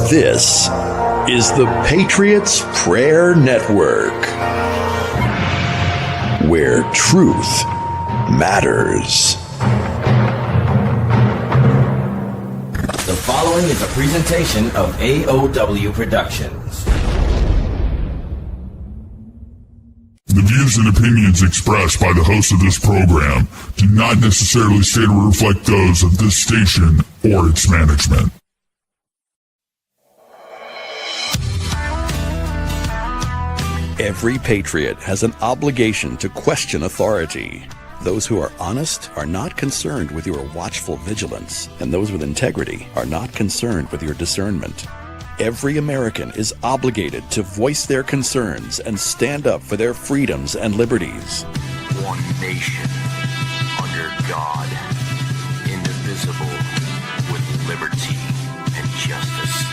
This is the Patriots Prayer Network, where truth matters. The following is a presentation of AOW Productions. The views and opinions expressed by the host of this program do not necessarily state or reflect those of this station or its management. Every patriot has an obligation to question authority. Those who are honest are not concerned with your watchful vigilance, and those with integrity are not concerned with your discernment. Every American is obligated to voice their concerns and stand up for their freedoms and liberties. One nation, under God, indivisible, with liberty and justice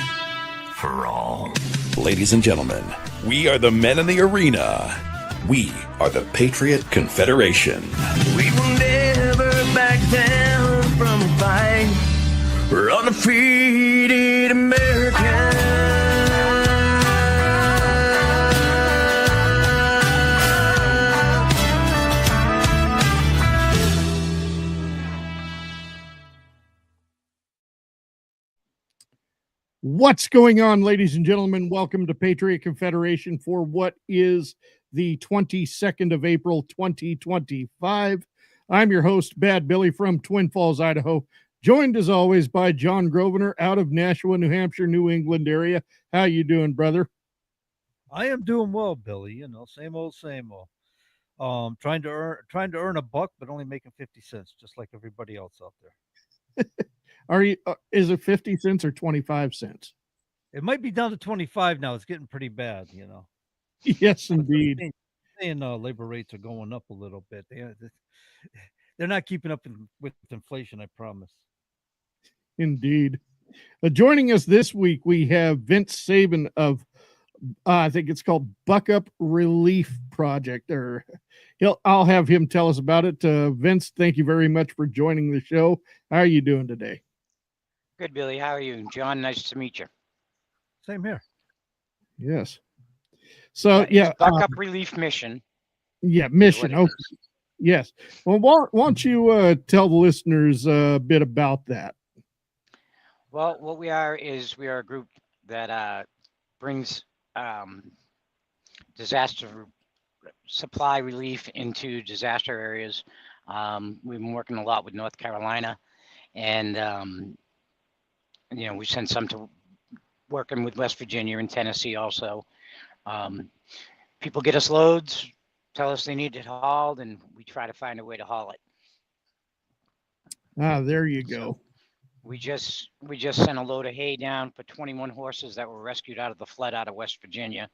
for all. Ladies and gentlemen, we are the men in the arena. We are the Patriot Confederation. We will never back down from a fight. We're undefeated Americans. What's going on, ladies and gentlemen? Welcome to Patriot Confederation for what is the 22nd of April, 2025. I'm your host, Bad Billy from Twin Falls, Idaho, joined as always by John Grosvenor out of Nashua, New Hampshire, New England area. How you doing, brother? I am doing well, Billy. You know, same old, same old. Trying to earn a buck, but only making 50 cents, just like everybody else out there. Are you? Is it 50 cents or 25 cents? It might be down to 25 now. It's getting pretty bad, you know. Yes, indeed. And labor rates are going up a little bit. They're not keeping up with inflation, I promise. Indeed. Joining us this week, we have Vince Saben of, I think it's called Buck Up Relief Project. I'll have him tell us about it. Vince, thank you very much for joining the show. How are you doing today? Good, Billy. How are you? John, nice to meet you. Same here. Yes. So, Buck Up Relief Mission. Yeah, mission. Okay. Yes. Well, why don't you tell the listeners a bit about that? Well, what we are is we are a group that brings disaster supply relief into disaster areas. We've been working a lot with North Carolina, and we send some to working with West Virginia and Tennessee also. People get us loads, tell us they need it hauled, and we try to find a way to haul it. There you go. So we just sent a load of hay down for 21 horses that were rescued out of the flood out of West Virginia,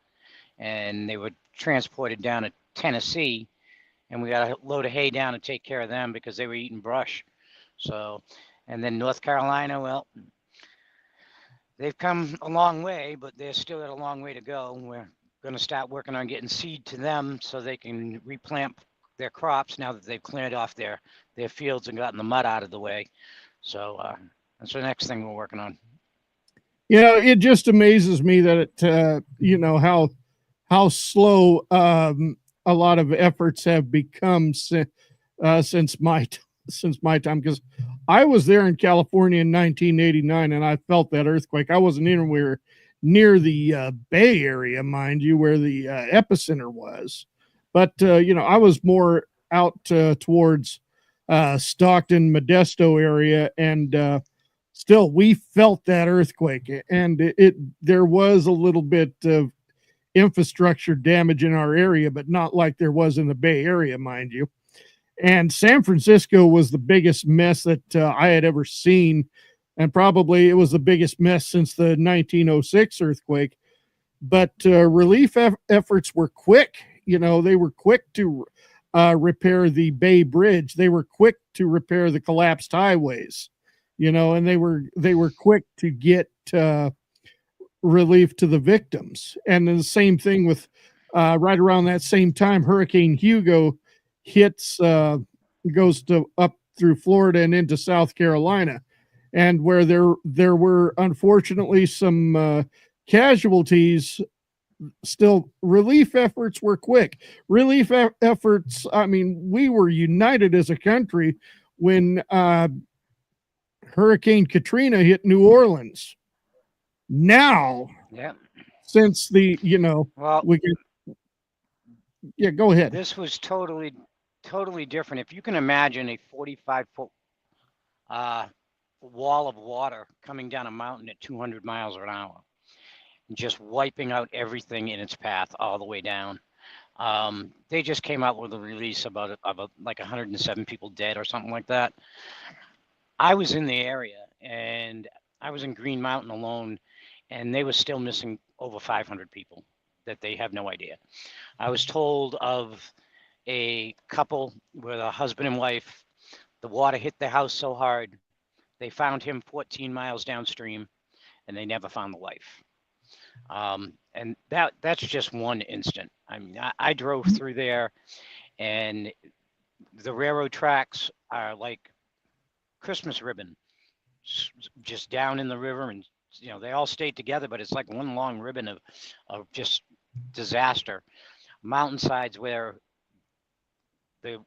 and they were transported down to Tennessee, and we got a load of hay down to take care of them because they were eating brush. So, and then North Carolina, well, they've come a long way, but they're still got a long way to go. We're going to start working on getting seed to them so they can replant their crops now that they've cleared off their fields and gotten the mud out of the way. So that's the next thing we're working on. It just amazes me that it, how slow a lot of efforts have become since my time, because I was there in California in 1989 and I felt that earthquake. I wasn't anywhere near the Bay Area, mind you, where the epicenter was, but I was more out towards Stockton, Modesto area, and still we felt that earthquake, and there was a little bit of infrastructure damage in our area, but not like there was in the Bay Area, mind you. And San Francisco was the biggest mess that I had ever seen, and probably it was the biggest mess since the 1906 earthquake. But relief efforts were quick. They were quick to repair the Bay Bridge. They were quick to repair the collapsed highways, and they were quick to get relief to the victims. And then the same thing with right around that same time, Hurricane Hugo hits, goes up through Florida and into South Carolina. and where there were unfortunately some casualties. Still, relief efforts were quick. Relief efforts. I mean, we were united as a country when Hurricane Katrina hit New Orleans. Now, Yeah. since the Well, go ahead. this was totally different. If you can imagine a 45-foot wall of water coming down a mountain at 200 miles an hour, and just wiping out everything in its path all the way down. They just came out with a release about like 107 people dead or something like that. I was in the area, and I was in Green Mountain alone, and they were still missing over 500 people that they have no idea. I was told of a couple with a husband and wife. The water hit the house so hard, they found him 14 miles downstream, and they never found the wife. And that's just one instant. I mean, I drove through there, and the railroad tracks are like Christmas ribbon, just down in the river, and they all stayed together, but it's like one long ribbon of just disaster. Mountainsides where the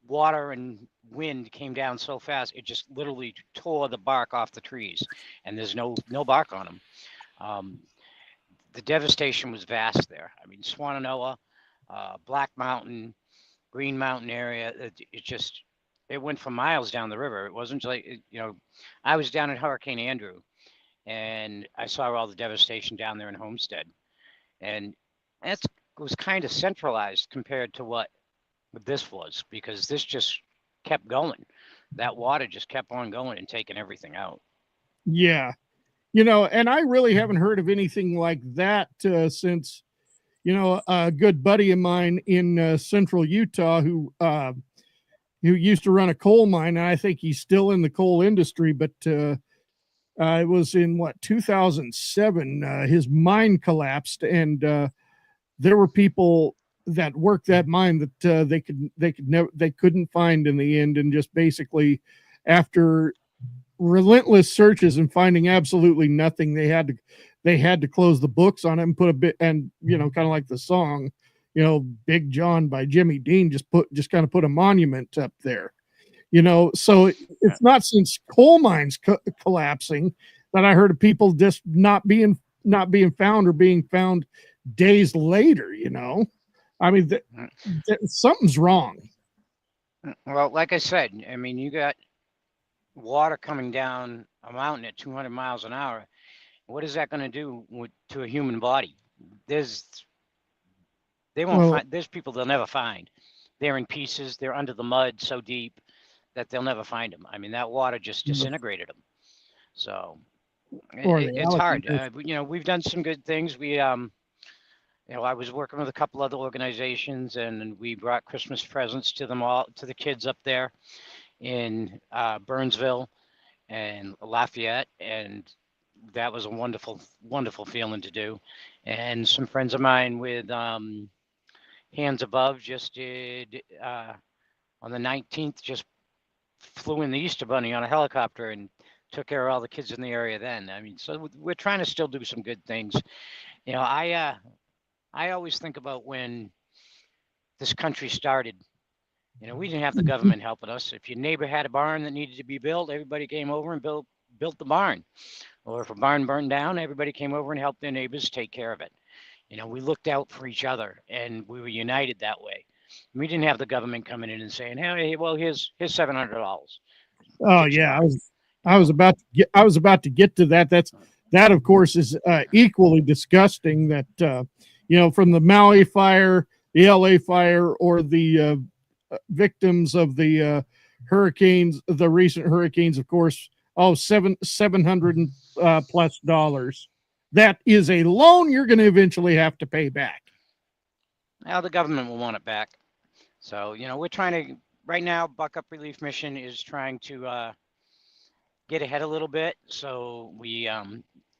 water and wind came down so fast, it just literally tore the bark off the trees, and there's no bark on them. The devastation was vast there. I mean, Swannanoa, Black Mountain, Green Mountain area, it went for miles down the river. It wasn't like, I was down at Hurricane Andrew, and I saw all the devastation down there in Homestead. And it was kind of centralized compared to what this was, because this just kept going. That water just kept on going and taking everything out. Yeah. And I really haven't heard of anything like that since, a good buddy of mine in central Utah who used to run a coal mine, and I think he's still in the coal industry, but it was in 2007, his mine collapsed, and there were people that worked that mine that they couldn't find in the end, and just basically, after relentless searches and finding absolutely nothing, they had to close the books on it and put a bit, and kind of like the song, Big John by Jimmy Dean, just kind of put a monument up there. So it's not since coal mines collapsing that I heard of people just not being found, or being found days later. I mean, something's wrong. Well, like I said, I mean, you got water coming down a mountain at 200 miles an hour. What is that going to do to a human body? There's people they'll never find. They're in pieces. They're under the mud so deep that they'll never find them. I mean, that water just disintegrated them. So it's hard. We've done some good things. I was working with a couple other organizations, and we brought Christmas presents to them all, to the kids up there in Burnsville and Lafayette, and that was a wonderful, wonderful feeling to do. And some friends of mine with Hands Above just did on the 19th, just flew in the Easter Bunny on a helicopter and took care of all the kids in the area then. I mean, so we're trying to still do some good things. I always think about when this country started. We didn't have the government helping us. If your neighbor had a barn that needed to be built, everybody came over and built the barn. Or if a barn burned down, everybody came over and helped their neighbors take care of it. We looked out for each other, and we were united that way. We didn't have the government coming in and saying, "Hey, well, here's $700." Oh yeah, I was about to get to that. That of course is equally disgusting. That from the Maui fire, the LA fire, or the victims of the hurricanes, the recent hurricanes, of course, $700 plus dollars. That is a loan you're going to eventually have to pay back. Now the government will want it back. So, we're trying to, right now, Buck Up Relief Mission is trying to get ahead a little bit. So we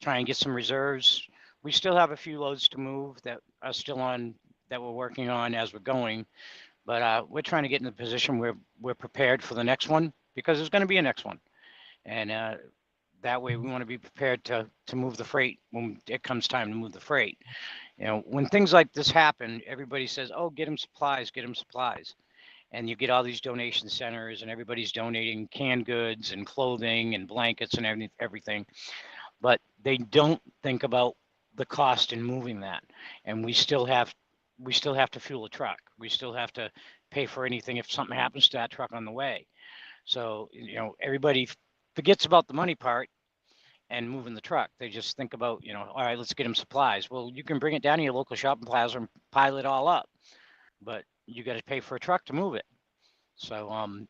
try and get some reserves. We still have a few loads to move that are still on, that we're working on as we're going. But we're trying to get in a position where we're prepared for the next one, because there's going to be a next one. And that way we want to be prepared to move the freight when it comes time to move the freight. You know, when things like this happen, everybody says, oh, get them supplies, get them supplies. And you get all these donation centers and everybody's donating canned goods and clothing and blankets and everything. But they don't think about the cost in moving that. And we still have to fuel a truck. We still have to pay for anything if something happens to that truck on the way. So, you know, everybody forgets about the money part and moving the truck. They just think about, you know, all right, let's get them supplies. Well, you can bring it down to your local shopping plaza and pile it all up, but you got to pay for a truck to move it. So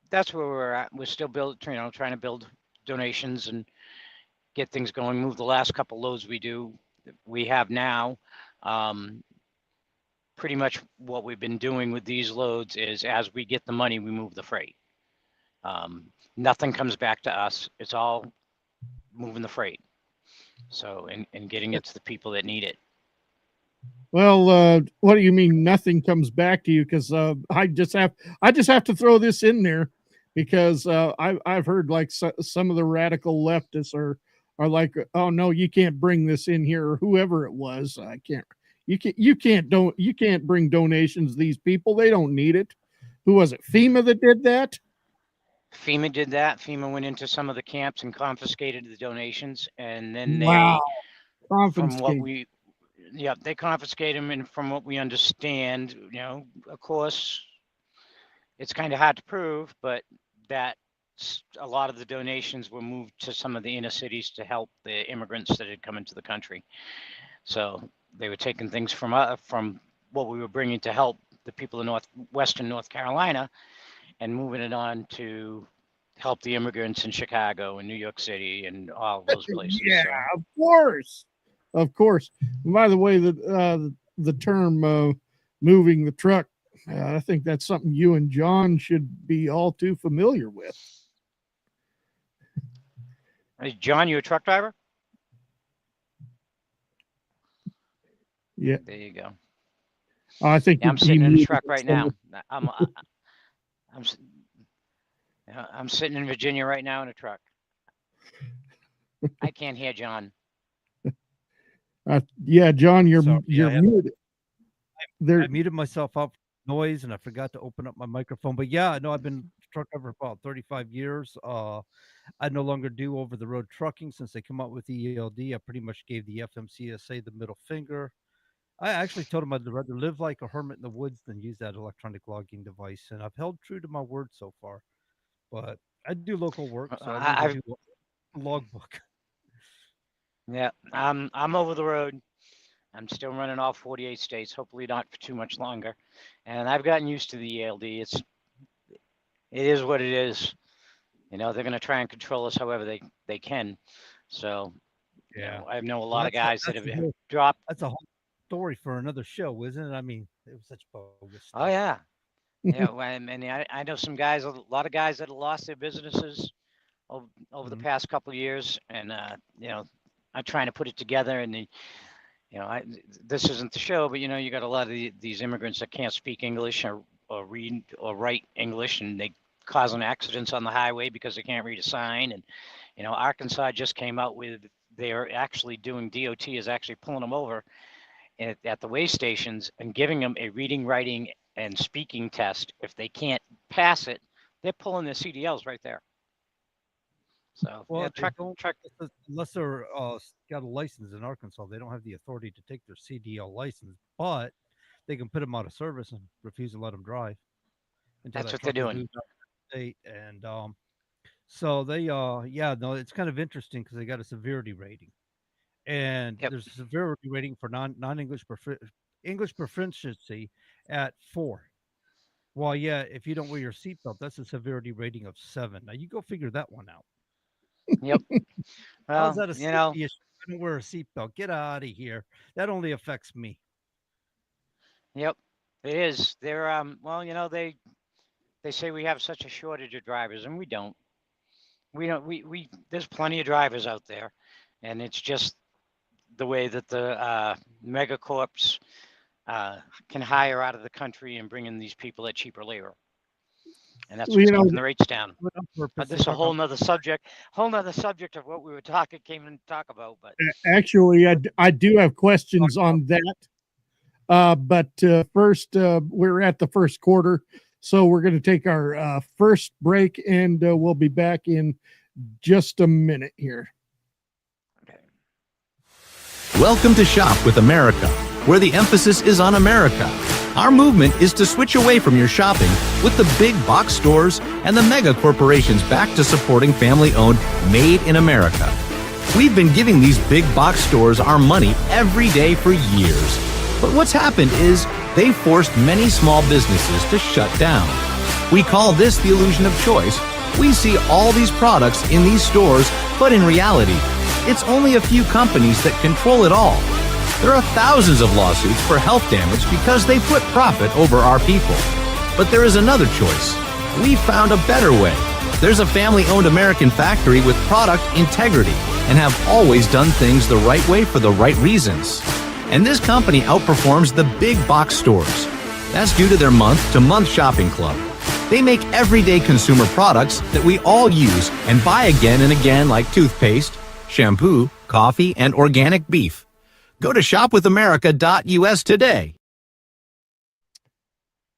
that's where we're at. We're still trying to build donations and get things going. Move the last couple loads we have now. Pretty much what we've been doing with these loads is as we get the money, we move the freight. Nothing comes back to us. It's all moving the freight. So, and getting it to the people that need it. Well, what do you mean nothing comes back to you? Because I just have to throw this in there because I've heard like some of the radical leftists are like, oh no, you can't bring this in here, or whoever it was. You can't bring donations to these people. They don't need it. Who was it? FEMA that did that? FEMA did that. FEMA went into some of the camps and confiscated the donations, and then they confiscate them. And from what we understand, you know, of course, it's kind of hard to prove, but that a lot of the donations were moved to some of the inner cities to help the immigrants that had come into the country. So they were taking things from what we were bringing to help the people in Western North Carolina and moving it on to help the immigrants in Chicago and New York City and all those places. Yeah, so. Of course. And by the way, the term moving the truck, I think that's something you and John should be all too familiar with. Hey, John, you a truck driver? Yeah. There you go. I think I'm sitting in a truck right now. I'm sitting in Virginia right now in a truck. I can't hear John. Yeah, John, you're muted. I muted myself up for noise, and I forgot to open up my microphone. But yeah, no, I've been a truck driver for about 35 years. I no longer do over-the-road trucking since they come out with the ELD. I pretty much gave the FMCSA the middle finger. I actually told them I'd rather live like a hermit in the woods than use that electronic logging device, and I've held true to my word so far. But I do local work, so I do logbook. Yeah, I'm over the road. I'm still running all 48 states, hopefully not for too much longer. And I've gotten used to the ELD. It is what it is. You know, they're going to try and control us however they can. So, yeah, you know, I know a lot of guys that have dropped. That's a whole story for another show, isn't it? I mean, it was such bogus stuff. Oh yeah. Yeah, I know some guys, a lot of guys that have lost their businesses over the past couple of years, and you know, I'm trying to put it together. And you know, this isn't the show, but you know, you got a lot of these immigrants that can't speak English or read or write English, and they causing accidents on the highway because they can't read a sign. And you know, Arkansas just came out with they're actually doing DOT is actually pulling them over at the way stations and giving them a reading, writing, and speaking test. If they can't pass it, they're pulling their CDLs right there. So, well, yeah, truck. Unless they're got a license in Arkansas, they don't have the authority to take their CDL license, but they can put them out of service and refuse to let them drive. That's what they're doing. State. And so they, it's kind of interesting because they got a severity rating. And there's a severity rating for non-English English proficiency at 4. Well, yeah, if you don't wear your seatbelt, that's a severity rating of 7. Now you go figure that one out. Yep. Well, how's that I don't wear a seatbelt. Get out of here. That only affects me. Yep, it is. They're well, you know, they say we have such a shortage of drivers, and we don't. We there's plenty of drivers out there, and it's just the way that the megacorps can hire out of the country and bring in these people at cheaper labor. And that's Well, what's you know, keeping the rates down. But on But purpose, this they is a talk whole on- nother subject of what we were came in to talk about. But actually, I do have questions on that. But first, we're at the first quarter. So we're going to take our first break, and we'll be back in just a minute here. okay. Welcome to Shop with America, where the emphasis is on America. Our movement is to switch away from your shopping with the big box stores and the mega corporations back to supporting family-owned, made in America. We've been giving these big box stores our money every day for years. But what's happened is they've forced many small businesses to shut down. We call this the illusion of choice. We see all these products in these stores, but in reality, it's only a few companies that control it all. There are thousands of lawsuits for health damage because they put profit over our people. But there is another choice. We found a better way. There's a family-owned American factory with product integrity and have always done things the right way for the right reasons. And this company outperforms the big box stores. That's due to their month-to-month shopping club. They make everyday consumer products that we all use and buy again and again, like toothpaste, shampoo, coffee, and organic beef. Go to shopwithamerica.us today.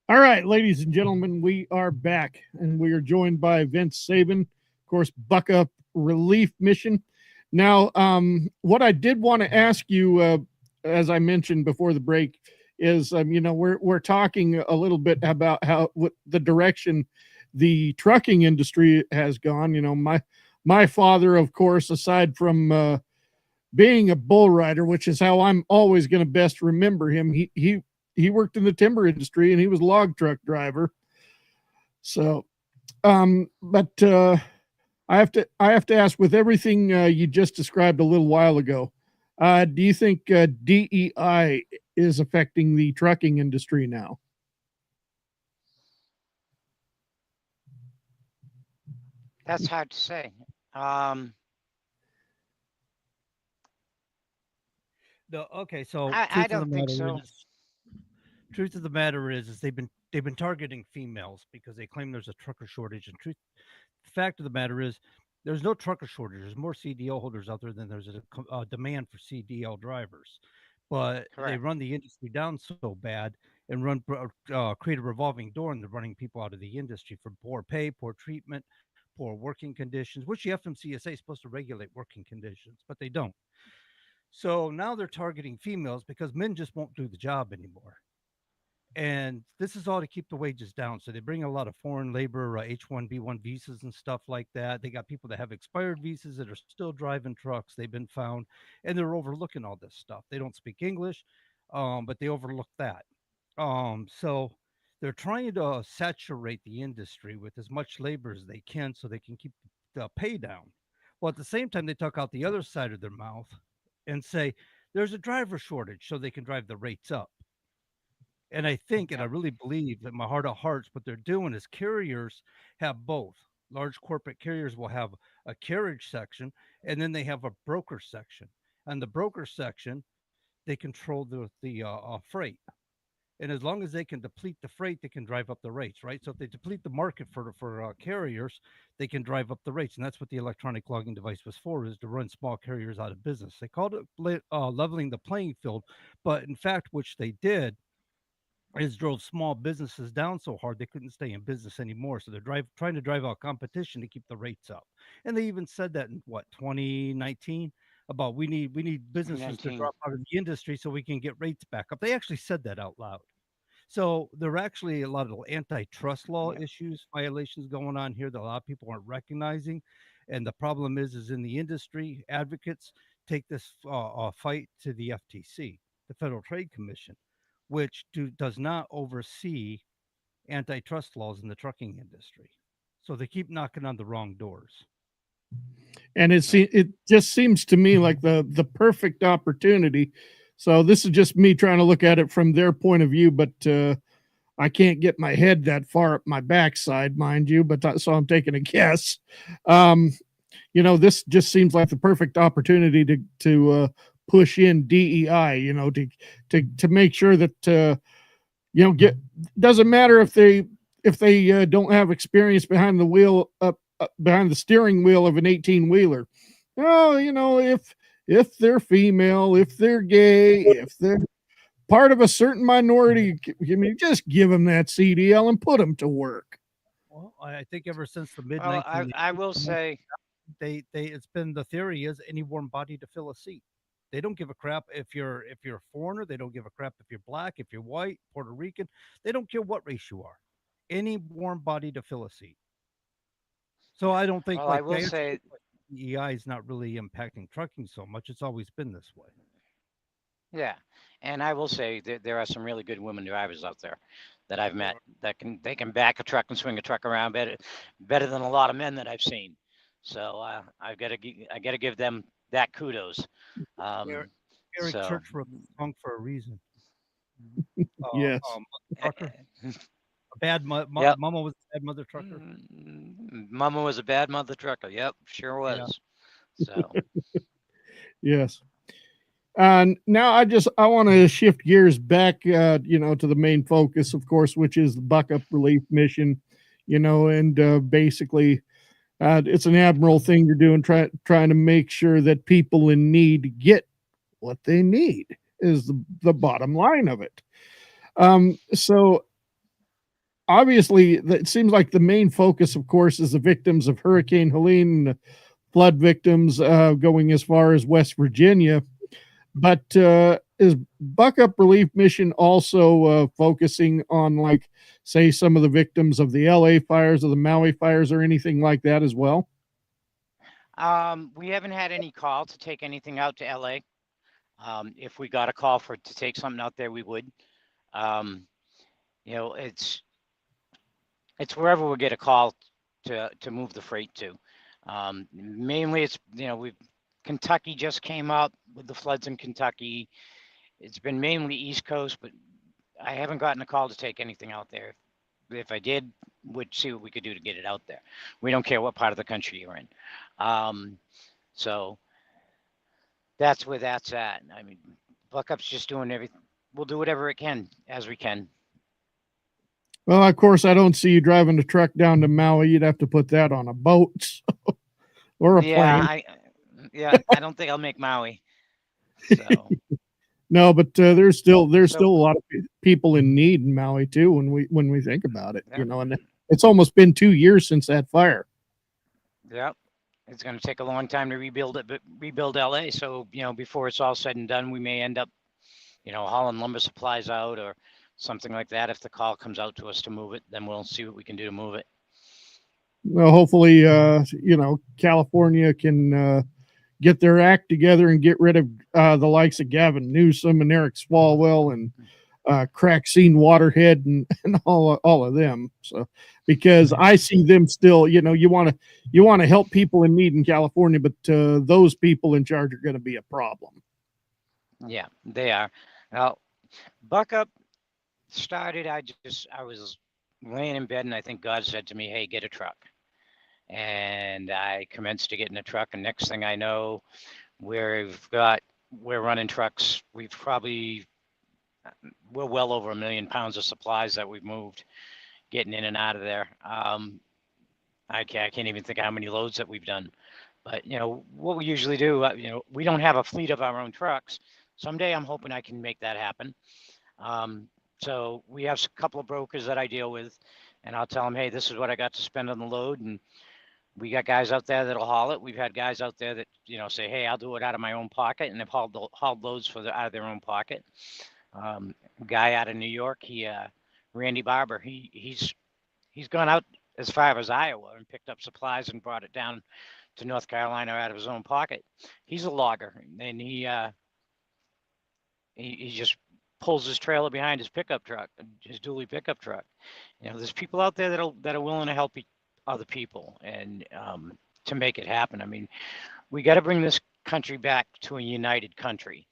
All right, ladies and gentlemen, we are back, and we are joined by Vince Saben, of course, Buck Up Relief Mission. Now, what I did want to ask you, as I mentioned before the break, is we're talking a little bit about what the direction the trucking industry has gone. You know, my father, of course, aside from being a bull rider, which is how I'm always going to best remember him, he worked in the timber industry, and he was a log truck driver. So, but I have to ask, with everything you just described a little while ago, do you think DEI is affecting the trucking industry now? That's hard to say. So I don't think so. Truth of the matter is they've been targeting females because they claim there's a trucker shortage. And the fact of the matter is, there's no trucker shortage. There's more CDL holders out there than there's a demand for CDL drivers. But Correct. they run the industry down so bad and create a revolving door, and they're running people out of the industry for poor pay, poor treatment, poor working conditions, which the FMCSA is supposed to regulate working conditions, but they don't. So now they're targeting females because men just won't do the job anymore. And this is all to keep the wages down. So they bring a lot of foreign labor, H-1B1 visas and stuff like that. They got people that have expired visas that are still driving trucks. They've been found, and they're overlooking all this stuff. They don't speak English, but they overlook that. So they're trying to saturate the industry with as much labor as they can so they can keep the pay down. Well, at the same time, they tuck out the other side of their mouth and say there's a driver shortage so they can drive the rates up. And I think, and I really believe that my heart of hearts, what they're doing is carriers have both. Large corporate carriers will have a carriage section, and then they have a broker section. And the broker section, they control the freight. And as long as they can deplete the freight, they can drive up the rates, right? So if they deplete the market for carriers, they can drive up the rates. And that's what the electronic logging device was for, is to run small carriers out of business. They called it leveling the playing field. But in fact, which they did, is drove small businesses down so hard they couldn't stay in business anymore. So they're trying to drive out competition to keep the rates up. And they even said that in 2019 about we need businesses to drop out of the industry so we can get rates back up. They actually said that out loud. So there are actually a lot of antitrust law issues, violations going on here that a lot of people aren't recognizing. And the problem is in the industry, advocates take this fight to the FTC, the Federal Trade Commission, which does not oversee antitrust laws in the trucking industry. So they keep knocking on the wrong doors. And it just seems to me like the perfect opportunity. So this is just me trying to look at it from their point of view, but I can't get my head that far up my backside, mind you, but so I'm taking a guess. This just seems like the perfect opportunity to push in DEI, to make sure that, doesn't matter if if they don't have experience behind the wheel, behind the steering wheel of an 18-wheeler. Oh, if they're female, if they're gay, if they're part of a certain minority, just give them that CDL and put them to work. Well, I think ever since the mid Well, 1980s, I will say, it's been the theory is any warm body to fill a seat. They don't give a crap if you're a foreigner. They don't give a crap if you're black, if you're white, Puerto Rican. They don't care what race you are. Any warm body to fill a seat. So I don't think well, I will say, EI is not really impacting trucking so much. It's always been this way. yeah, and I will say that there are some really good women drivers out there that I've met that they can back a truck and swing a truck around better than a lot of men that I've seen. So I got to give them that kudos. Eric so, Church wrote the song for a reason. Yes. Trucker. A bad Yep. Mama was a bad mother trucker. Mama was a bad mother trucker. Yep, sure was. Yeah. So yes. And now I want to shift gears back, to the main focus, of course, which is the Buck-up Relief Mission, and basically it's an admirable thing you're doing, trying to make sure that people in need get what they need is the bottom line of it. So obviously it seems like the main focus, of course, is the victims of Hurricane Helene and the flood victims going as far as West Virginia. But is Buck-up Relief Mission also focusing on, like, say, some of the victims of the LA fires or the Maui fires or anything like that as well? we haven't had any call to take anything out to LA. If we got a call to take something out there, we would. It's wherever we get a call to move the freight to. Mainly it's, Kentucky just came up with the floods in Kentucky. It's been mainly East Coast, but I haven't gotten a call to take anything out there. If I did, would see what we could do to get it out there. We don't care what part of the country you're in. So that's where that's at. I mean, Buck-up's just doing everything. We'll do whatever it can as we can. Well, of course, I don't see you driving the truck down to Maui. You'd have to put that on a boat or a plane. I don't think I'll make Maui. So. No, but there's still a lot of people in need in Maui too. When we think about it, and it's almost been 2 years since that fire. Yep, it's going to take a long time to rebuild LA. So before it's all said and done, we may end up, hauling lumber supplies out or something like that. If the call comes out to us to move it, then we'll see what we can do to move it. Well, hopefully, California can get their act together and get rid of the likes of Gavin Newsom and Eric Swalwell and Craxine Waterhead and all of them. So, because I see them still, you want to help people in need in California, but those people in charge are going to be a problem. Yeah, they are. Now, Buck-up started. I was laying in bed and I think God said to me, "Hey, get a truck." And I commenced to getting a truck, and next thing I know, we're running trucks. We're well over 1 million pounds of supplies that we've moved, getting in and out of there. I can't even think of how many loads that we've done. But what we usually do, we don't have a fleet of our own trucks. Someday I'm hoping I can make that happen. So we have a couple of brokers that I deal with, and I'll tell them, "Hey, this is what I got to spend on the load," and we got guys out there that'll haul it. We've had guys out there that, say, "Hey, I'll do it out of my own pocket," and they've hauled loads out of their own pocket. Guy out of New York, Randy Barber, he's gone out as far as Iowa and picked up supplies and brought it down to North Carolina out of his own pocket. He's a logger, and he just pulls his trailer behind his pickup truck, his dually pickup truck. There's people out there that are willing to help other people and to make it happen. I mean, we got to bring this country back to a united country,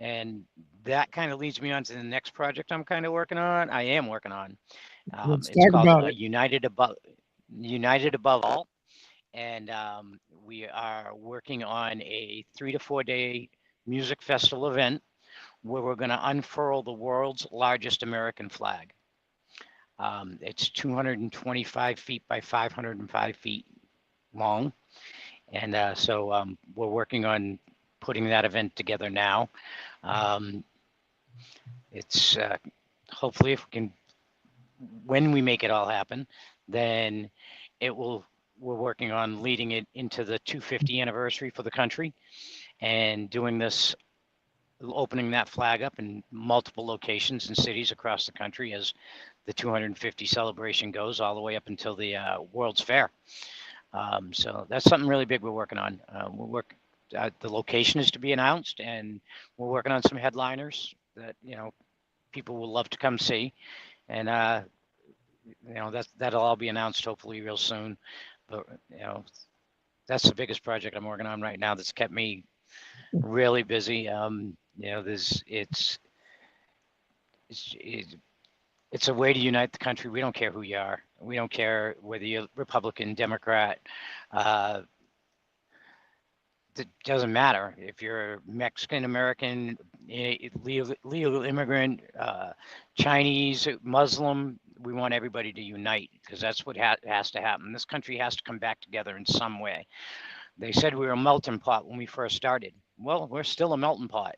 and that kind of leads me on to the next project I am working on. It's called United Above All, and we are working on a 3 to 4 day music festival event where we're going to unfurl the world's largest American flag. It's 225 feet by 505 feet long. And we're working on putting that event together now. It's hopefully if we can, when we make it all happen, then we're working on leading it into the 250 anniversary for the country and doing this, opening that flag up in multiple locations and cities across the country as the 250 celebration goes all the way up until the World's Fair. So that's something really big we're working on. The location is to be announced, and we're working on some headliners that, people will love to come see. And, that'll all be announced hopefully real soon. But, that's the biggest project I'm working on right now that's kept me really busy. It's a way to unite the country. We don't care who you are. We don't care whether you're Republican, Democrat. It doesn't matter if you're Mexican, American, legal immigrant, Chinese, Muslim. We want everybody to unite because that's what has to happen. This country has to come back together in some way. They said we were a melting pot when we first started. Well, we're still a melting pot,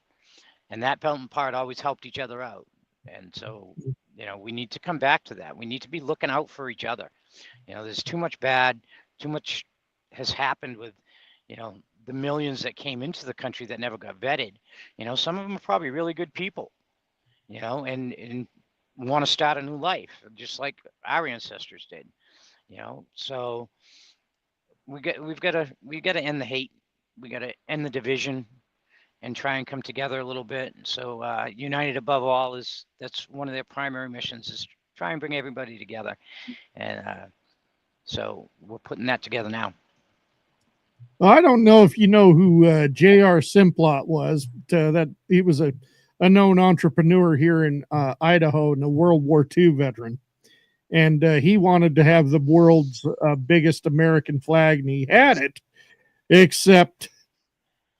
and that melting pot always helped each other out. And so, we need to come back to that. We need to be looking out for each other. There's too much bad, too much has happened with, the millions that came into the country that never got vetted. Some of them are probably really good people, and want to start a new life, just like our ancestors did. So we've got to end the hate. We got to end the division and try and come together a little bit. So United Above All that's one of their primary missions, is try and bring everybody together. And so we're putting that together now. Well, I don't know if you know who J.R. Simplot was. That he was a known entrepreneur here in Idaho and a World War II veteran. And he wanted to have the world's biggest American flag, and he had it, except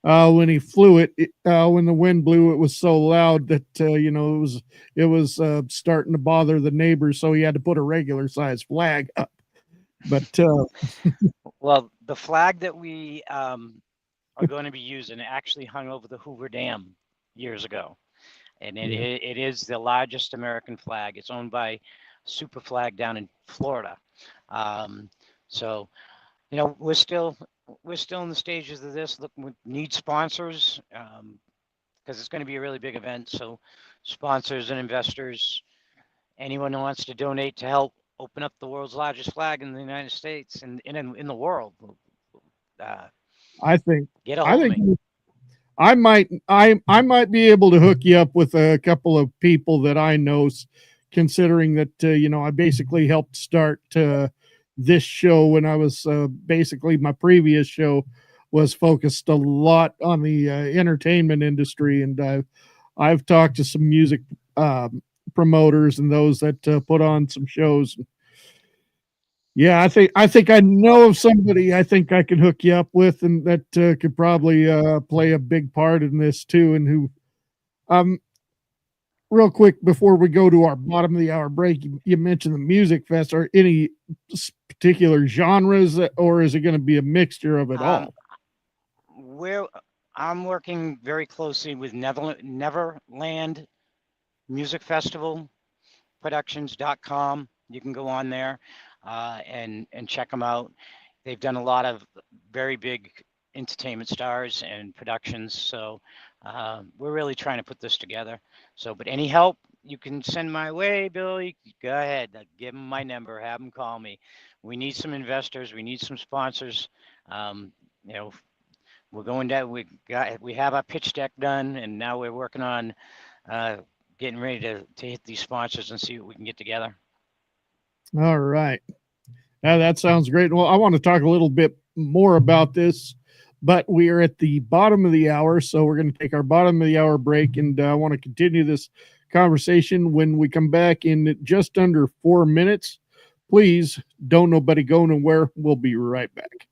when he flew it, when the wind blew, it was so loud that it was starting to bother the neighbors, so he had to put a regular size flag up. But well, the flag that we are going to be using actually hung over the Hoover Dam years ago, and it is the largest American flag. It's owned by Super Flag down in Florida. So we're still in the stages of this. Look, we need sponsors because it's going to be a really big event. So sponsors and investors, anyone who wants to donate to help open up the world's largest flag in the United States and in the world. I think get a hold of me. I might be able to hook you up with a couple of people that I know, considering that I basically helped start this show when I was basically, my previous show was focused a lot on the entertainment industry, and I've talked to some music promoters and those that put on some shows. Yeah, I think I know of somebody I think I can hook you up with, and that could probably play a big part in this too. And who, real quick before we go to our bottom of the hour break, you mentioned the music fest. Are any particular genres, or is it going to be a mixture of it all? I'm working very closely with Neverland Music Festival Productions.com. You can go on there and check them out. They've done a lot of very big entertainment stars and productions. So we're really trying to put this together. So, but any help you can send my way, Billy, go ahead. Give them my number. Have them call me. We need some investors. We need some sponsors. We're going down. We have our pitch deck done, and now we're working on getting ready to hit these sponsors and see what we can get together. All right. That sounds great. Well, I want to talk a little bit more about this, but we are at the bottom of the hour, so we're going to take our bottom of the hour break, and I want to continue this conversation when we come back in just under 4 minutes. Please don't nobody go nowhere. We'll be right back.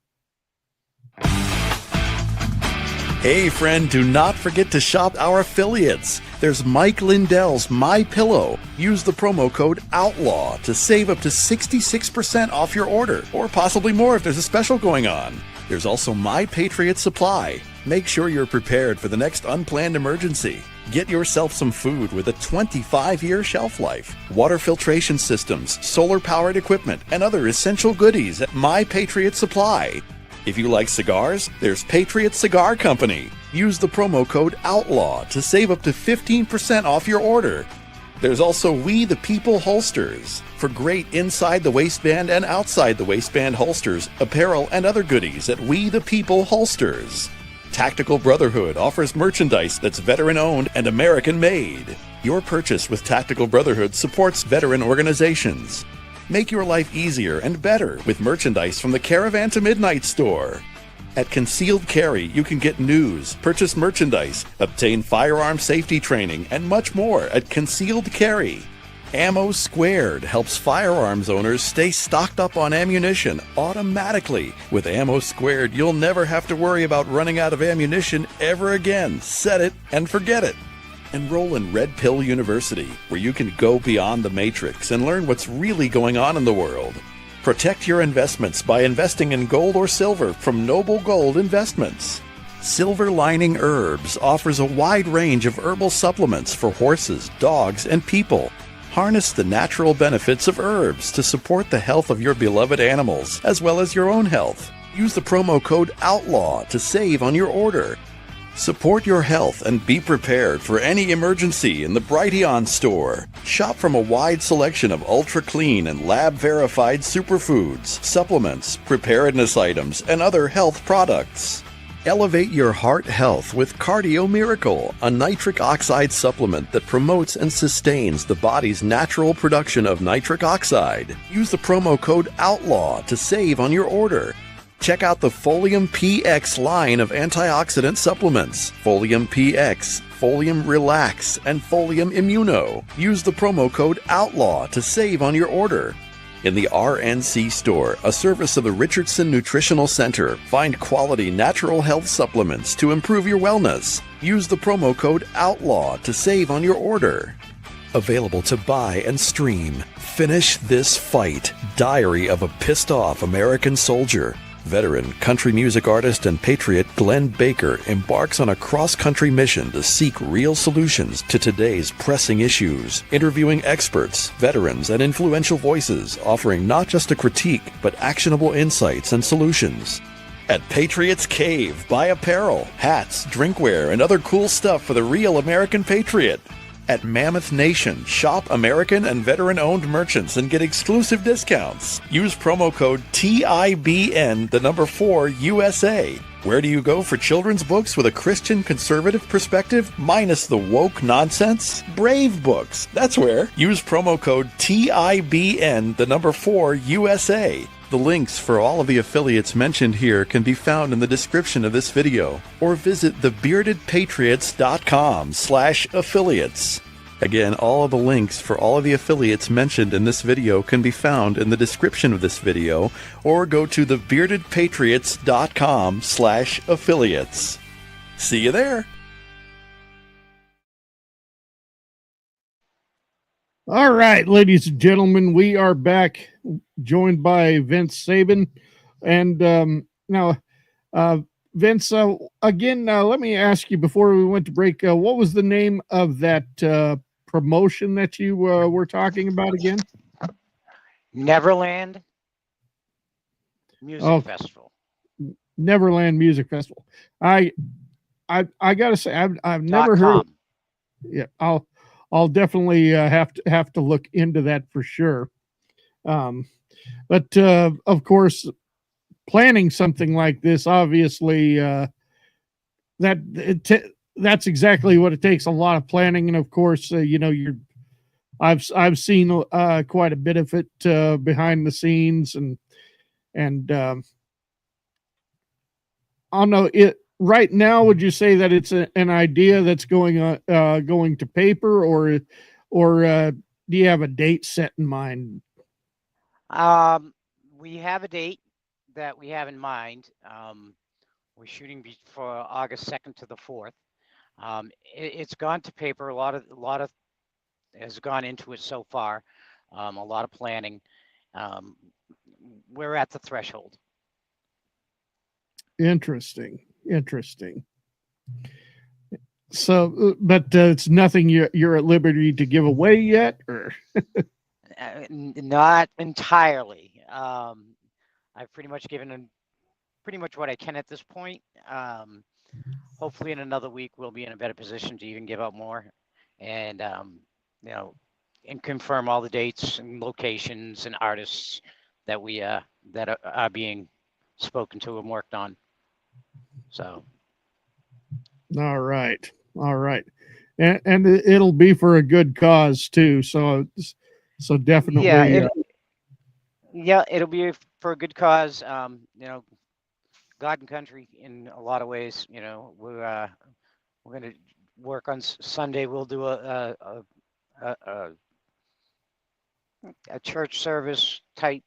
Hey friend, do not forget to shop our affiliates. There's Mike Lindell's My Pillow. Use the promo code OUTLAW to save up to 66% off your order, or possibly more if there's a special going on. There's also My Patriot Supply. Make sure you're prepared for the next unplanned emergency. Get yourself some food with a 25-year shelf life, water filtration systems, solar-powered equipment, and other essential goodies at My Patriot Supply. If you like cigars, there's Patriot Cigar Company. Use the promo code OUTLAW to save up to 15% off your order. There's also We the People holsters for great inside the waistband and outside the waistband holsters, apparel, and other goodies at We the People holsters. Tactical Brotherhood offers merchandise that's veteran-owned and American-made. Your purchase with Tactical Brotherhood supports veteran organizations. Make your life easier and better with merchandise from the Caravan to Midnight store. At Concealed Carry, you can get news, purchase merchandise, obtain firearm safety training, and much more at Concealed Carry. AmmoSquared helps firearms owners stay stocked up on ammunition automatically. With AmmoSquared, you'll never have to worry about running out of ammunition ever again. Set it and forget it. Enroll in Red Pill University, where you can go beyond the matrix and learn what's really going on in the world. Protect your investments by investing in gold or silver from Noble Gold Investments. Silver Lining Herbs offers a wide range of herbal supplements for horses, dogs, and people. Harness the natural benefits of herbs to support the health of your beloved animals, as well as your own health. Use the promo code OUTLAW to save on your order. Support your health and be prepared for any emergency in the Brighteon Store. Shop from a wide selection of ultra-clean and lab-verified superfoods, supplements, preparedness items, and other health products. Elevate your heart health with Cardio Miracle, a nitric oxide supplement that promotes and sustains the body's natural production of nitric oxide. Use the promo code OUTLAW to save on your order. Check out the Folium PX line of antioxidant supplements. Folium PX, Folium Relax, and Folium Immuno. Use the promo code OUTLAW to save on your order. In the RNC store, a service of the Richardson Nutritional Center, find quality natural health supplements to improve your wellness. Use the promo code OUTLAW to save on your order. Available to buy and stream. Finish This Fight, Diary of a Pissed Off American Soldier. Veteran, country music artist, and patriot Glenn Baker embarks on a cross-country mission to seek real solutions to today's pressing issues, interviewing experts, veterans, and influential voices, offering not just a critique, but actionable insights and solutions. At Patriot's Cave, buy apparel, hats, drinkware, and other cool stuff for the real American patriot. At Mammoth Nation, shop American and veteran-owned merchants and get exclusive discounts. Use promo code TIBN, the number 4, USA. Where do you go for children's books with a Christian conservative perspective, minus the woke nonsense? Brave Books, that's where. Use promo code TIBN, the number 4, USA. The links for all of the affiliates mentioned here can be found in the description of this video, or visit thebeardedpatriots.com/affiliates. Again, all of the links for all of the affiliates mentioned in this video can be found in the description of this video, or go to thebeardedpatriots.com/affiliates. See you there. All right, ladies and gentlemen, we are back, joined by Vince Saben. And now, Vince, again, let me ask you before we went to break, what was the name of that promotion that you were talking about again? Neverland Music Festival. Neverland Music Festival. I gotta say, I've never heard. Yeah, I'll definitely have to look into that for sure. But of course, planning something like this, obviously, that's exactly what it takes. A lot of planning, and of course, I've seen quite a bit of it behind the scenes, and I don't know it. Right now, would you say that it's an idea that's going to paper, or do you have a date set in mind? We have a date that we have in mind. We're shooting for August 2nd to the 4th. It's gone to paper. A lot of has gone into it so far. A lot of planning. We're at the threshold. Interesting. So, but it's nothing you're at liberty to give away yet, or? Not entirely. I've pretty much given them pretty much what I can at this point. Hopefully in another week, we'll be in a better position to even give out more and, and confirm all the dates and locations and artists that that are being spoken to and worked on. So. All right. And it'll be for a good cause too. So definitely. Yeah, it'll be for a good cause. God and country in a lot of ways. We're going to work on Sunday. We'll do a church service type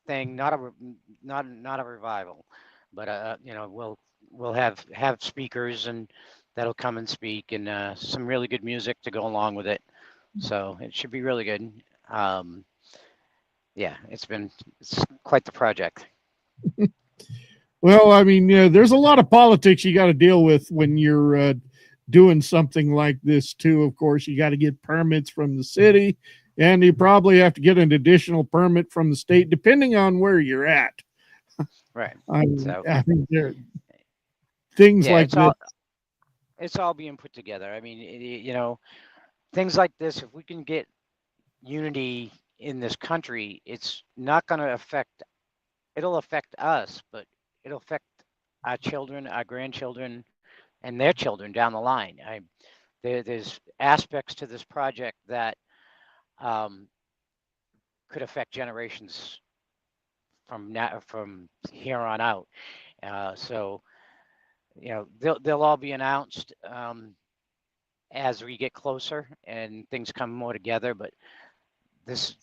thing, not a revival, but we'll have speakers and that'll come and speak and some really good music to go along with it. So it should be really good. It's quite the project. Well, I mean, there's a lot of politics you got to deal with when you're doing something like this too. Of course, you got to get permits from the city, and you probably have to get an additional permit from the state, depending on where you're at. Right. I think there things like this. It's all being put together. I mean, things like this, if we can get unity in this country, it's not going to it'll affect us, but it'll affect our children, our grandchildren, and their children down the line. There's aspects to this project that could affect generations from here on out. So they'll all be announced as we get closer and things come more together. But this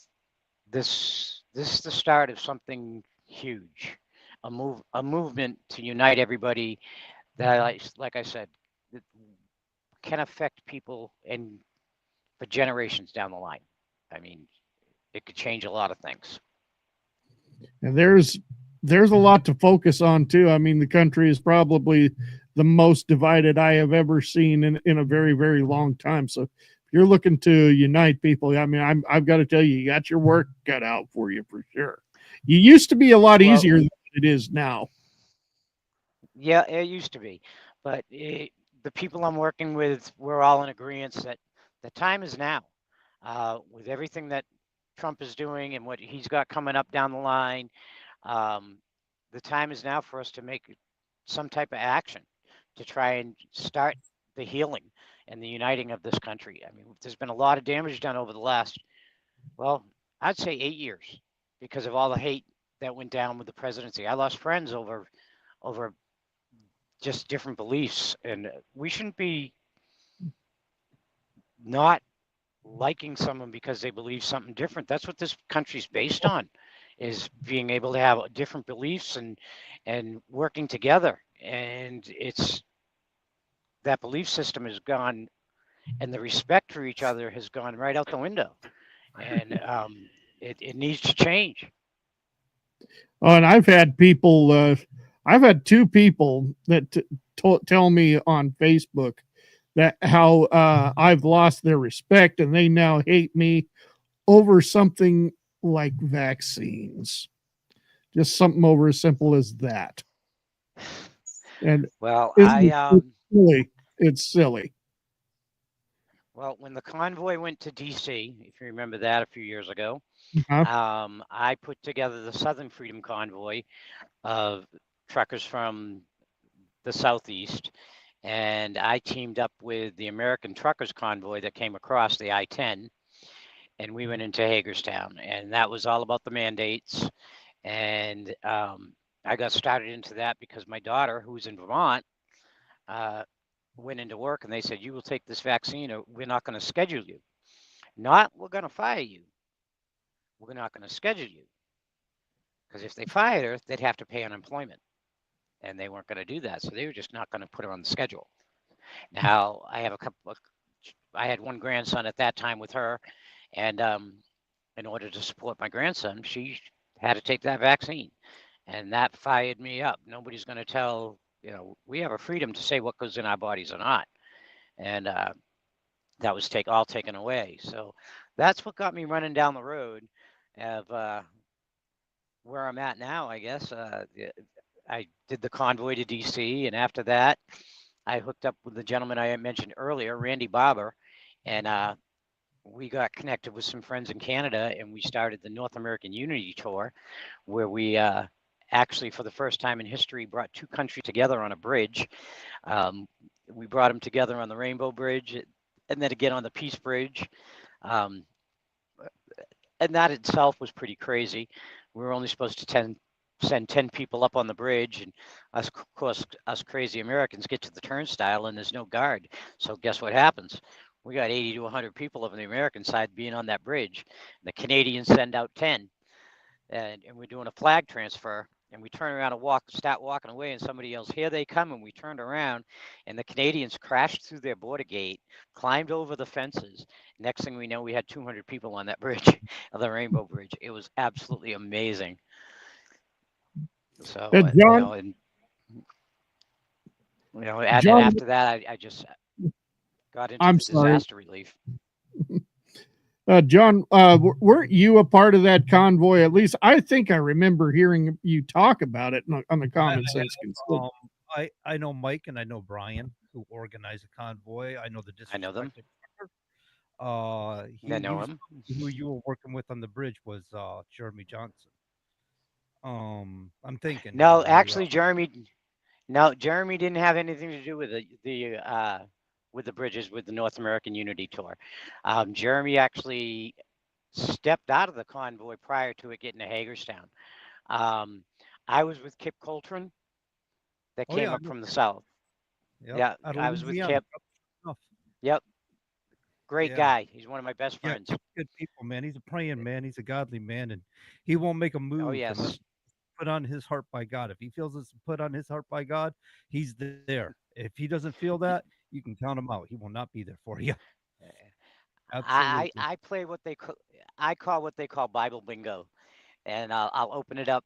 is the start of something huge, a movement to unite everybody that, like I said, can affect people and for generations down the line. I mean, it could change a lot of things. And there's a lot to focus on too. I mean, the country is probably the most divided I have ever seen in a very, very long time. So if you're looking to unite people, I mean, I've got to tell you, you got your work cut out for you for sure. You used to be a lot easier than it is now. Yeah, it used to be, but the people I'm working with, we're all in agreement that the time is now. With everything that Trump is doing and what he's got coming up down the line, the time is now for us to make some type of action to try and start the healing and the uniting of this country. I mean, there's been a lot of damage done over the last, I'd say 8 years because of all the hate that went down with the presidency. I lost friends over just different beliefs, and we shouldn't be not liking someone because they believe something different. That's what this country's based on, is being able to have different beliefs and working together. And it's that belief system has gone, and the respect for each other has gone right out the window. And it needs to change. Oh, and I've had people, I've had two people that tell me on Facebook that how I've lost their respect and they now hate me over something like vaccines. Just something over as simple as that. And it's silly. Well, when the convoy went to DC, if you remember that a few years ago, I put together the Southern Freedom Convoy of truckers from the Southeast, and I teamed up with the American Truckers Convoy that came across the I-10, and we went into Hagerstown, and that was all about the mandates. And I got started into that because my daughter, who's in Vermont, went into work, and they said, you will take this vaccine or we're not going to schedule you. Not we're going to fire you. We're not going to schedule you. Because if they fired her, they'd have to pay unemployment. and they weren't going to do that. So they were just not going to put her on the schedule. Now I have I had one grandson at that time with her, and in order to support my grandson, she had to take that vaccine, and that fired me up. Nobody's going to tell, we have a freedom to say what goes in our bodies or not, and that was all taken away. So that's what got me running down the road of where I'm at now, I guess. I did the convoy to DC, and after that, I hooked up with the gentleman I mentioned earlier, Randy Barber, and we got connected with some friends in Canada, and we started the North American Unity Tour, where we actually, for the first time in history, brought two countries together on a bridge. We brought them together on the Rainbow Bridge, and then again on the Peace Bridge. And that itself was pretty crazy. We were only supposed to send 10 people up on the bridge, and us crazy Americans get to the turnstile and there's no guard. So guess what happens? We got 80 to 100 people on the American side being on that bridge. The Canadians send out 10, and we're doing a flag transfer, and we turn around and start walking away, and somebody yells, "Here they come," and we turned around, and the Canadians crashed through their border gate, climbed over the fences. Next thing we know, we had 200 people on that bridge, the Rainbow Bridge. It was absolutely amazing. So, John, John, after that, I just got into disaster relief. John, weren't you a part of that convoy? At least I think I remember hearing you talk about it on the Common Sense. I know Mike and I know Brian, who organized a convoy. I know the district. I know them. I know him. Who you were working with on the bridge was Jeremy Johnson. I'm thinking. No, actually, Jeremy didn't have anything to do with the bridges with the North American Unity Tour. Jeremy actually stepped out of the convoy prior to it getting to Hagerstown. I was with Kip Coltrane that came up from the south. Yep. Yeah, I was with Kip. Yep. Great guy. He's one of my best friends. Good people, man. He's a praying man. He's a godly man, and he won't make a move. Oh, yes. Put on his heart by God. If he feels it's put on his heart by God, he's there. If he doesn't feel that, you can count him out. He will not be there for you. Absolutely. I call what they call Bible bingo, and I'll open it up.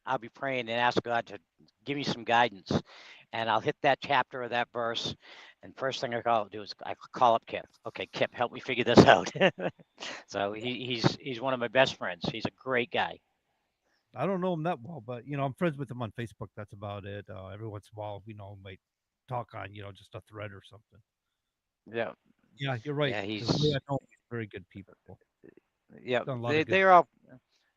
I'll be praying and ask God to give me some guidance, and I'll hit that chapter or that verse. And first thing I do is I call up Kip. Okay, Kip, help me figure this out. So he's one of my best friends. He's a great guy. I don't know him that well, but I'm friends with him on Facebook. That's about it. Every once in a while, might talk on just a thread or something. Yeah. Yeah, you're right. Yeah, I know very good people. Yeah, they're all.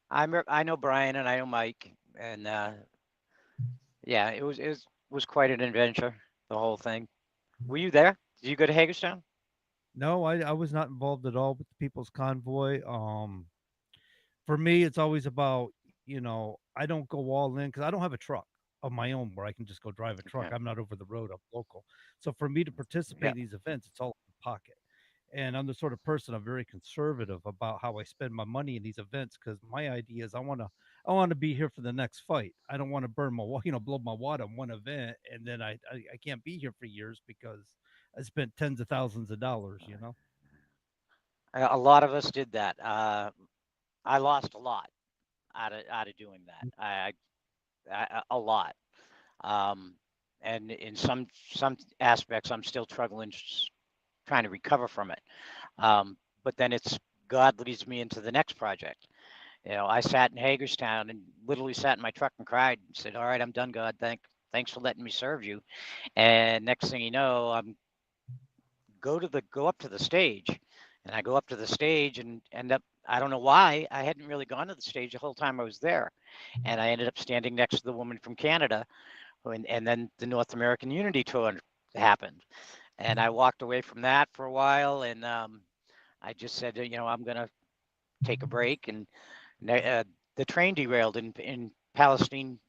I know Brian and I know Mike, and yeah, it was quite an adventure. The whole thing. Were you there? Did you go to Hagerstown? No, I was not involved at all with the People's Convoy. For me, it's always about, I don't go all in because I don't have a truck of my own where I can just go drive a truck. Okay. I'm not over the road. I'm local. So for me to participate in these events, it's all in the pocket. And I'm the sort of person, I'm very conservative about how I spend my money in these events, because my idea is I want to be here for the next fight. I don't want to burn my, blow my wad on one event, and then I can't be here for years because I spent tens of thousands of dollars. A lot of us did that. I lost a lot out of doing that. A lot. And in some aspects, I'm still struggling, trying to recover from it. But then God leads me into the next project. I sat in Hagerstown and literally sat in my truck and cried and said, "All right, I'm done, God. Thanks for letting me serve you." And next thing you know, I'm go up to the stage, and I go up to the stage and end up, I don't know why, I hadn't really gone to the stage the whole time I was there. And I ended up standing next to the woman from Canada, and then the North American Unity Tour happened. And I walked away from that for a while, and I just said, I'm going to take a break. And the train derailed in Palestine,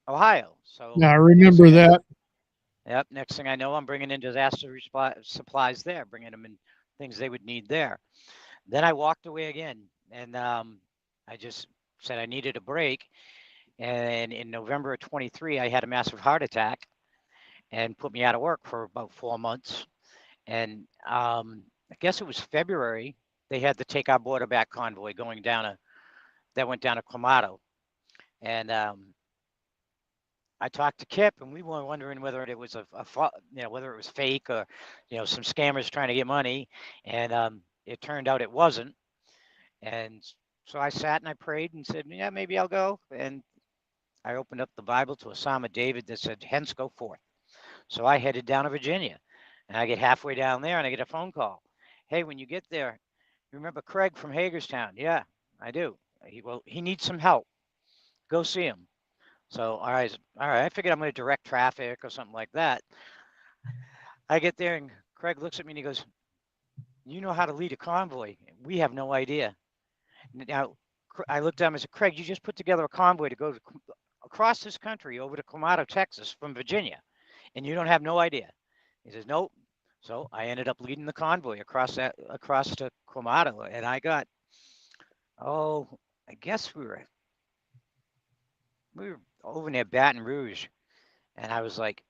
Ohio. So yeah, I remember that. Yep. Next thing I know, I'm bringing in disaster supplies there, bringing them in things they would need there. Then I walked away again, and I just said I needed a break. And in November of 23, I had a massive heart attack and put me out of work for about 4 months. And I guess it was February, they had to take our border back convoy going down that went down to Clamato. And I talked to Kip, and we were wondering whether it was whether it was fake or, some scammers trying to get money. And it turned out it wasn't. And so I sat and I prayed and said, yeah, maybe I'll go. And I opened up the Bible to a Psalm of David that said, hence go forth. So I headed down to Virginia, and I get halfway down there and I get a phone call. Hey, when you get there, you remember Craig from Hagerstown? Yeah, I do. He needs some help. Go see him. So, all right. I figured I'm going to direct traffic or something like that. I get there and Craig looks at me and he goes, you know how to lead a convoy. We have no idea. Now, I looked at him and said, Craig, you just put together a convoy to go across this country over to Clamato, Texas from Virginia, and you don't have no idea. He says, nope. So I ended up leading the convoy across to Clamato, and I got, I guess we were over near Baton Rouge, and I was like,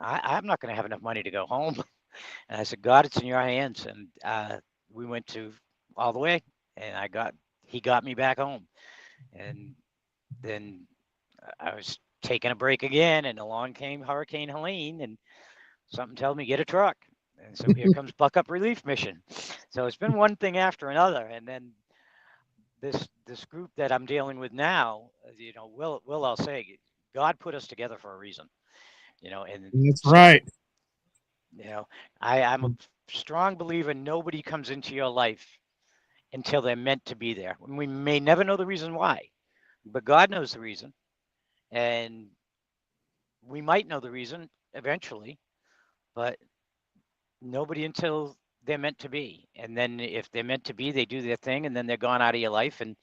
I'm not going to have enough money to go home. And I said, God, it's in your hands. And we went to all the way, and he got me back home. And then I was taking a break again, and along came Hurricane Helene, and something told me, get a truck. And so here comes Buck Up Relief Mission. So it's been one thing after another. And then this group that I'm dealing with now, Will I'll say, God put us together for a reason, and that's right. I'm a strong believer nobody comes into your life until they're meant to be there. We may never know the reason why, but God knows the reason. And we might know the reason eventually, but nobody until they're meant to be. And then if they're meant to be, they do their thing, and then they're gone out of your life and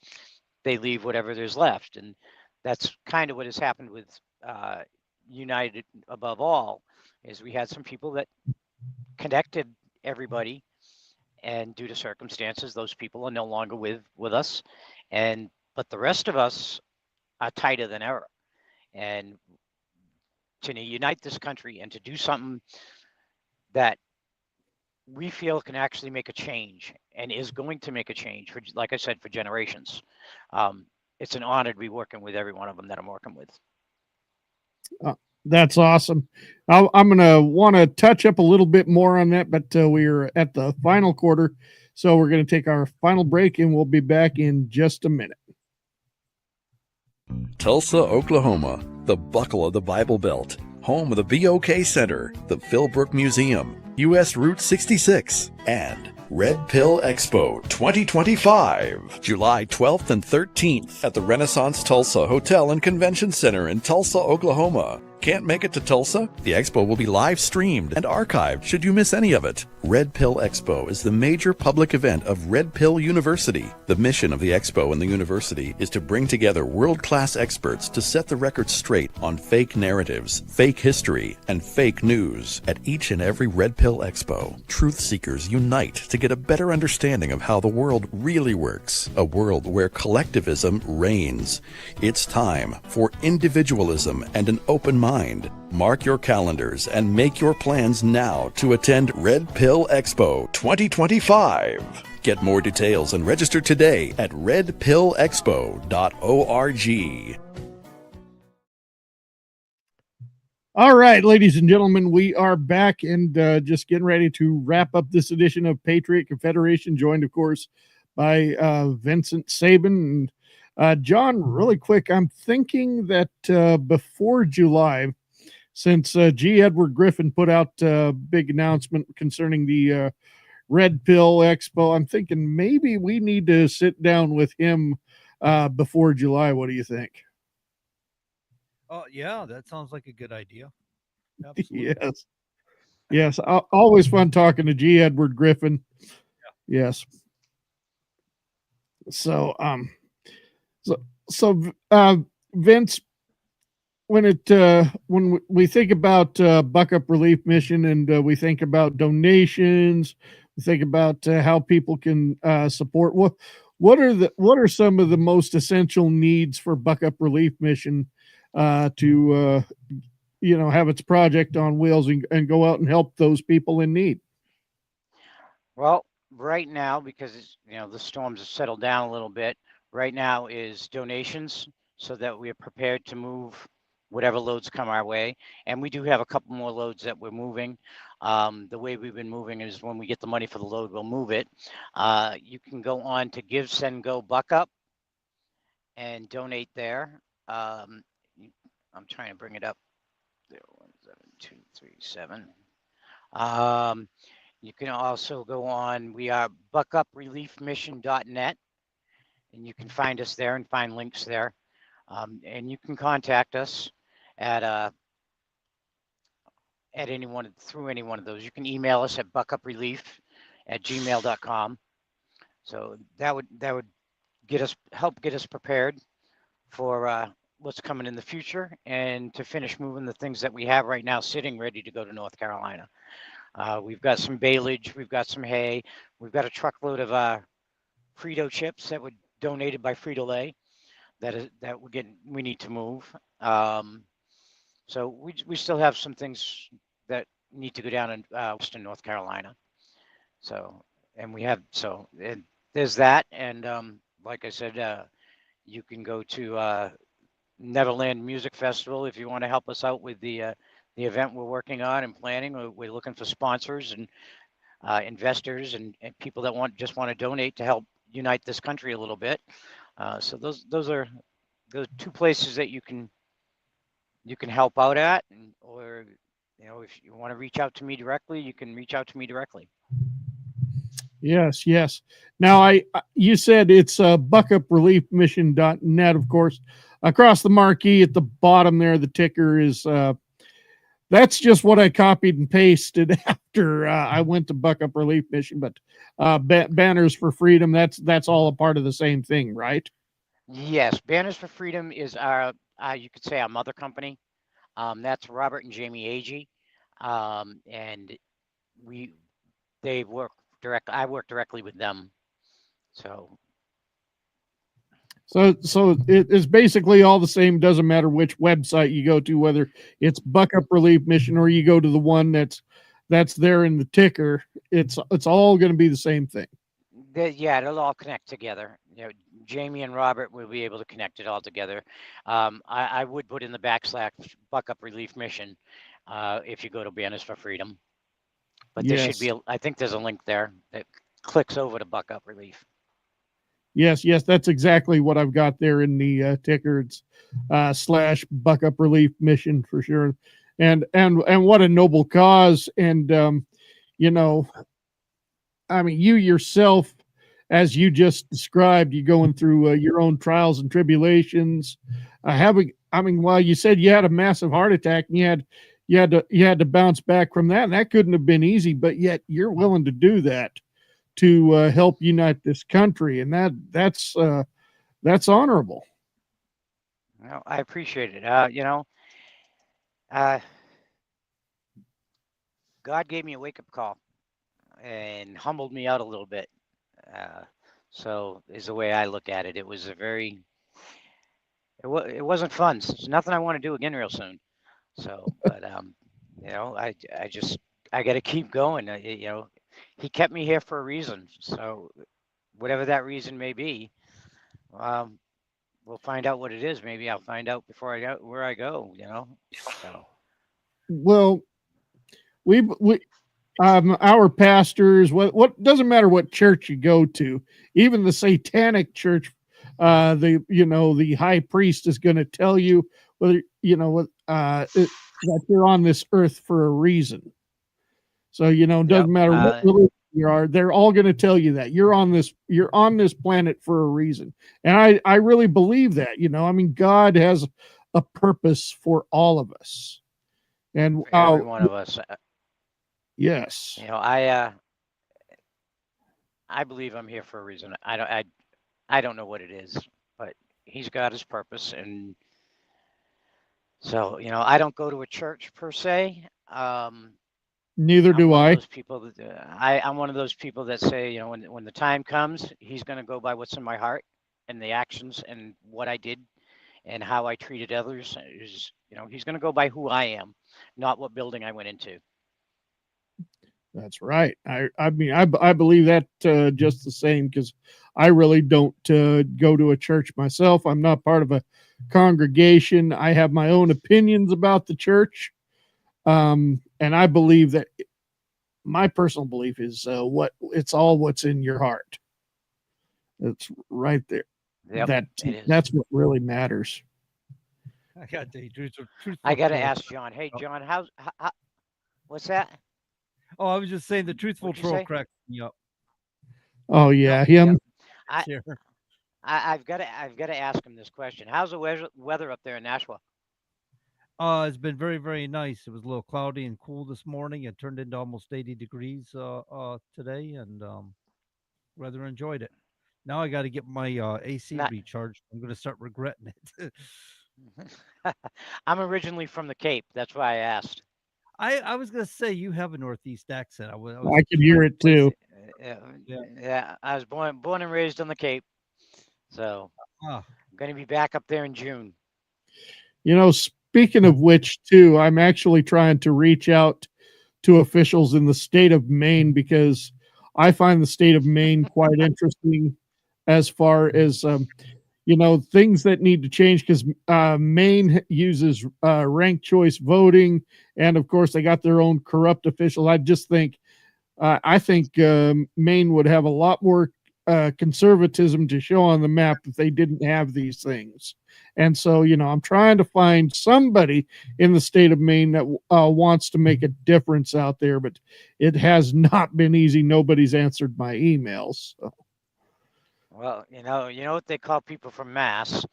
they leave whatever there's left. And that's kind of what has happened with United Above All, is we had some people that connected everybody, and due to circumstances, those people are no longer with us. But the rest of us are tighter than ever. And to unite this country and to do something that we feel can actually make a change and is going to make a change for, like I said, for generations. It's an honor to be working with every one of them that I'm working with. That's awesome. I'm going to want to touch up a little bit more on that, but we're at the final quarter. So we're going to take our final break, and we'll be back in just a minute. Tulsa, Oklahoma, the buckle of the Bible Belt, home of the BOK Center, the Philbrook Museum, U.S. Route 66, and Red Pill Expo 2025, July 12th and 13th at the Renaissance Tulsa Hotel and Convention Center in Tulsa, Oklahoma. Can't make it to Tulsa? The expo will be live streamed and archived should you miss any of it. Red Pill Expo is the major public event of Red Pill University. The mission of the expo and the university is to bring together world-class experts to set the record straight on fake narratives, fake history, and fake news. At each and every Red Pill Expo, truth seekers unite to get a better understanding of how the world really works, a world where collectivism reigns. It's time for individualism and an open mind. Mark your calendars and make your plans now to attend Red Pill Expo 2025. Get more details and register today at redpillexpo.org. All right, ladies and gentlemen, we are back and just getting ready to wrap up this edition of Patriot Confederation, joined, of course, by Vincent Saben. And John, really quick, I'm thinking that before July, since G. Edward Griffin put out a big announcement concerning the Red Pill Expo, I'm thinking maybe we need to sit down with him before July. What do you think? Oh, yeah, that sounds like a good idea. Absolutely. Yes. Always fun talking to G. Edward Griffin. Yeah. Yes. So, Vince, when we think about Buck Up Relief Mission, and we think about donations, we think about how people can support. what are some of the most essential needs for Buck Up Relief Mission to have its project on wheels and go out and help those people in need? Well, right now, because the storms have settled down a little bit, right now is donations so that we are prepared to move whatever loads come our way. And we do have a couple more loads that we're moving. The way we've been moving is when we get the money for the load, we'll move it. You can go on to Give, Send, Go, Buck Up and donate there. I'm trying to bring it up. 17237. You can also go on, we are buckupreliefmission.net, and you can find us there and find links there. And you can contact us at through any one of those. You can email us at buckuprelief@gmail.com. So that would help get us prepared for what's coming in the future and to finish moving the things that we have right now sitting ready to go to North Carolina. We've got some baleage, we've got some hay, we've got a truckload of Frito chips that were donated by Frito-Lay that we need to move. So we still have some things that need to go down in Western North Carolina. So there's that, and like I said, you can go to Neverland Music Festival if you want to help us out with the event we're working on and planning. We're looking for sponsors and investors and people that just want to donate to help unite this country a little bit. So those are the two places that you can help out at, or if you want to reach out to me directly, you can reach out to me directly. Yes. Now, you said it's buckupreliefmission.net, of course. Across the marquee at the bottom there, the ticker is that's just what I copied and pasted after I went to Buck Up Relief Mission. But Banners for Freedom, that's all a part of the same thing, right? Yes, Banners for Freedom is our you could say our mother company. That's Robert and Jamie Agee, and they work direct. I work directly with them, so it's basically all the same. Doesn't matter which website you go to, whether it's Buck Up Relief Mission or you go to the one that's there in the ticker. It's all going to be the same thing. It'll all connect together. Jamie and Robert will be able to connect it all together. I would put in the / Buck Up Relief Mission if you go to Banners for Freedom. But there should be, I think there's a link there that clicks over to Buck Up Relief. Yes, that's exactly what I've got there in the ticker. It's / Buck Up Relief Mission for sure. And what a noble cause. And, I mean, you yourself, as you just described, you going through your own trials and tribulations. While you said you had a massive heart attack and you had to bounce back from that, and that couldn't have been easy, but yet you're willing to do that to help unite this country, and that's honorable. Well, I appreciate it. God gave me a wake-up call and humbled me out a little bit. So is the way I look at it. It was it wasn't fun. It's nothing I want to do again real soon. So, but I got to keep going. He kept me here for a reason. So whatever that reason may be, we'll find out what it is. Maybe I'll find out before I go where I go. So. Well, our pastors, what doesn't matter what church you go to, even the satanic church, the high priest is going to tell you whether that you're on this earth for a reason. So it doesn't matter what religion you are, they're all going to tell you that you're on this planet for a reason. And I really believe that. God has a purpose for all of us, and for every one of us. Yes. I believe I'm here for a reason. I don't know what it is, but he's got his purpose. And so, I don't go to a church per se. Neither do one of I. those people that I'm one of those people that say, when the time comes, he's going to go by what's in my heart and the actions and what I did and how I treated others. He's going to go by who I am, not what building I went into. That's right. I mean, I believe that just the same, because I really don't go to a church myself. I'm not part of a congregation. I have my own opinions about the church. And I believe that my personal belief is it's all what's in your heart. It's right there. Yep, That's what really matters. I got the truthful. I got to ask John. Hey, John, how what's that? Oh, I was just saying the truthful What'd you troll say? cracked me up. Oh yeah, him. Yep. I've got to ask him this question. How's the weather up there in Nashua? It's been very, very nice. It was a little cloudy and cool this morning. It turned into almost 80 degrees today, and rather enjoyed it. Now I got to get my AC recharged. I'm going to start regretting it. I'm originally from the Cape. That's why I asked. I was going to say you have a Northeast accent. I can hear it too. Yeah. I was born and raised on the Cape, so I'm going to be back up there in June. Speaking of which, too, I'm actually trying to reach out to officials in the state of Maine, because I find the state of Maine quite interesting as far as things that need to change, because Maine uses ranked choice voting, and of course they got their own corrupt officials. I think Maine would have a lot more conservatism to show on the map if they didn't have these things. And so, I'm trying to find somebody in the state of Maine that wants to make a difference out there, but it has not been easy. Nobody's answered my emails. So. Well, you know what they call people from Mass,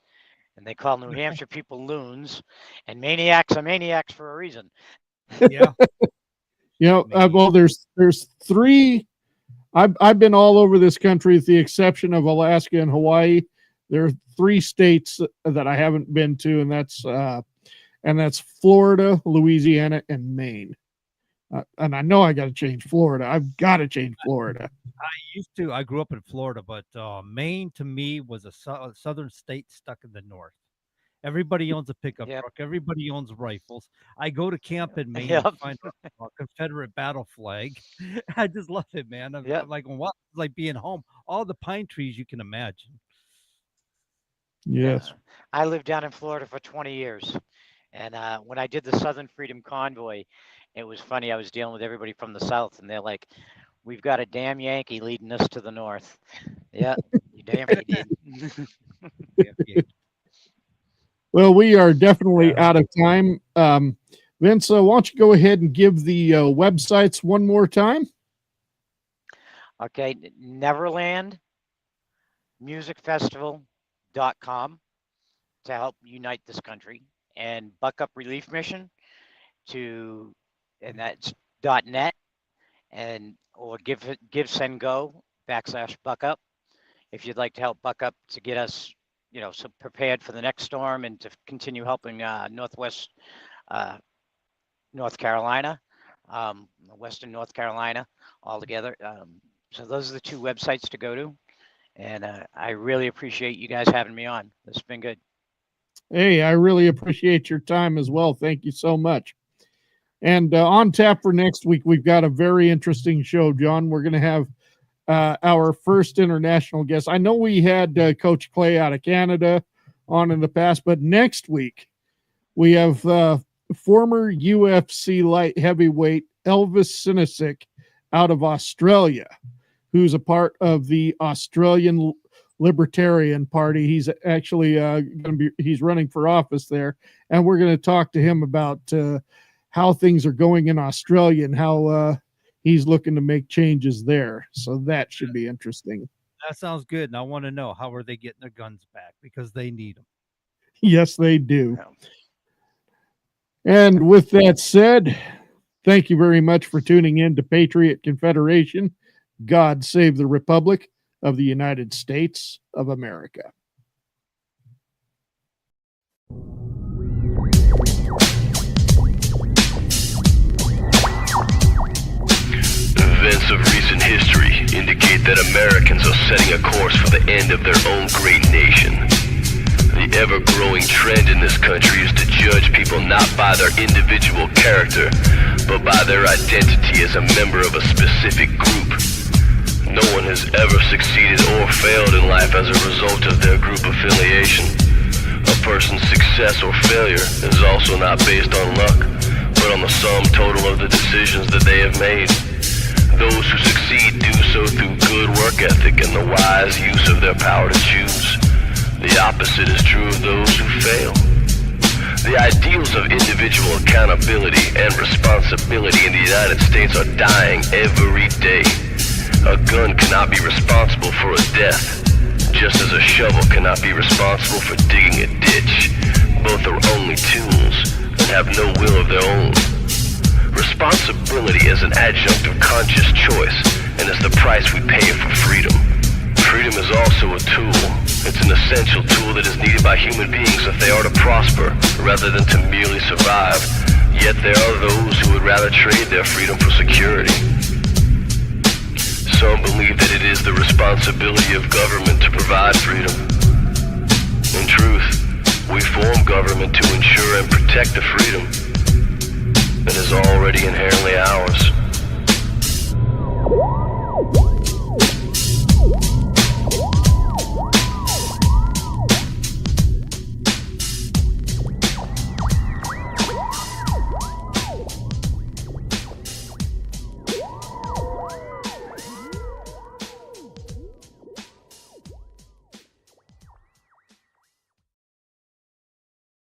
and they call New Hampshire people loons, and maniacs are maniacs for a reason. Yeah. Well, there's three. I've been all over this country with the exception of Alaska and Hawaii. There are 3 states that I haven't been to, and that's Florida, Louisiana, and Maine. And I know I got to change Florida. I've got to change Florida. I grew up in Florida, but Maine to me was a southern state stuck in the north. Everybody owns a pickup truck. Everybody owns rifles. I go to camp in Maine and find a Confederate battle flag. I just love it, man. I'm like, what? It's like being home. All the pine trees you can imagine. Yes. I lived down in Florida for 20 years. And when I did the Southern Freedom Convoy, it was funny. I was dealing with everybody from the South, and they're like, we've got a damn Yankee leading us to the North. Yeah, you damn right did. Well, we are definitely out of time. Vince, why don't you go ahead and give the websites one more time? Okay, Neverland Music Festival.com to help unite this country, and Buck Up Relief Mission and that's .net, or give send go /Buck Up if you'd like to help Buck Up to get us so prepared for the next storm and to continue helping Northwest North Carolina, Western North Carolina all together. So those are the 2 websites to go to. And I really appreciate you guys having me on. This has been good. Hey, I really appreciate your time as well. Thank you so much. And on tap for next week, we've got a very interesting show, John. We're going to have our first international guest. I know we had Coach Clay out of Canada on in the past, but next week we have former UFC light heavyweight Elvis Sinisic out of Australia, who's a part of the Australian Libertarian Party. He's actually he's running for office there, and we're going to talk to him about how things are going in Australia and how he's looking to make changes there. So that should be interesting. That sounds good. And I want to know, how are they getting their guns back? Because they need them. Yes, they do. And with that said, thank you very much for tuning in to Patriot Confederation. God save the Republic of the United States of America. Events of recent history indicate that Americans are setting a course for the end of their own great nation. The ever-growing trend in this country is to judge people not by their individual character, but by their identity as a member of a specific group. No one has ever succeeded or failed in life as a result of their group affiliation. A person's success or failure is also not based on luck, but on the sum total of the decisions that they have made. Those who succeed do so through good work ethic and the wise use of their power to choose. The opposite is true of those who fail. The ideals of individual accountability and responsibility in the United States are dying every day. A gun cannot be responsible for a death, just as a shovel cannot be responsible for digging a ditch. Both are only tools and have no will of their own. Responsibility is an adjunct of conscious choice and is the price we pay for freedom. Freedom is also a tool. It's an essential tool that is needed by human beings if they are to prosper rather than to merely survive. Yet there are those who would rather trade their freedom for security. Some believe that it is the responsibility of government to provide freedom. In truth, we form government to ensure and protect the freedom that is already inherently ours.